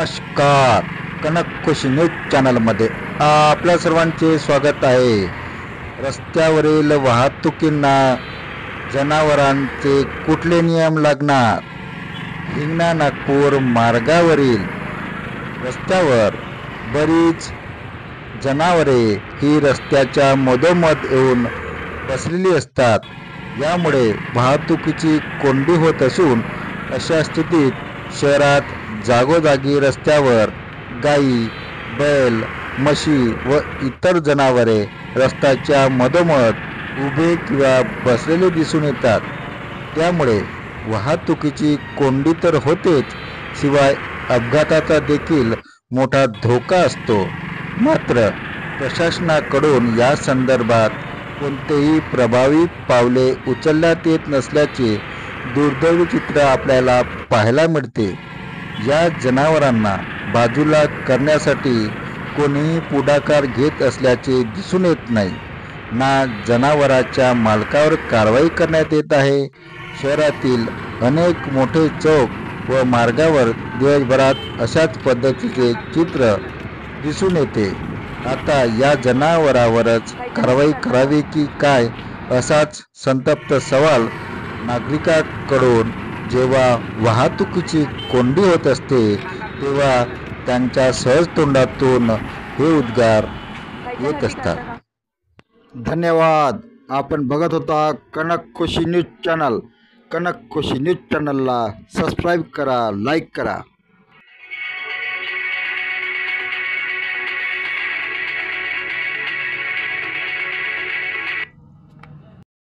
नमस्कार. कनक खुशी न्यूज चॅनलमध्ये आपल्या सर्वांचे स्वागत आहे. रस्त्यावरील वाहतुकींना जनावरांचे कुठले नियम लागणार? हिंगणा नागपूर मार्गावरील रस्त्यावर बरीच जनावरे ही रस्त्याच्या मधोमध येऊन बसलेली असतात. यामुळे वाहतुकीची कोंडी होत असून अशा स्थितीत शहरात जागोजागी रस्त्यावर गाई, बैल, म्हशी व इतर जनावरे रस्त्याच्या मधोमध उभे किंवा बसलेले दिसून येतात. त्यामुळे वाहतुकीची कोंडी तर होतेच, शिवाय अपघाताचा देखील मोठा धोका असतो. मात्र प्रशासनाकडून या संदर्भात कोणतेही प्रभावी पावले उचलण्यात येत नसल्याचे दुर्दैवी चित्र आपल्याला पाहायला मिळते. या जनावरांना बाजूला करण्यासाठी कोणीही पुढाकार घेत असल्याचे दिसून येत नाही. ना जनावराच्या मालकावर कारवाई करण्यात येत आहे. शहरातील अनेक मोठे चौक व मार्गावर दिवसभरात अशाच पद्धतीचे चित्र दिसून येते. आता या जनावरांवरच कारवाई करावी की काय, असाच संतप्त सवाल नागरिकांकडून जेव्हा वाहतुकीची कोंडी होत असते तेव्हा त्यांच्या सहज तोंडातून हे उद्गार येत असतात. धन्यवाद. आपण बघत होता कनक खुशी न्यूज चॅनल. कनक खुशी न्यूज चॅनलला सबस्क्राईब करा, लाईक करा.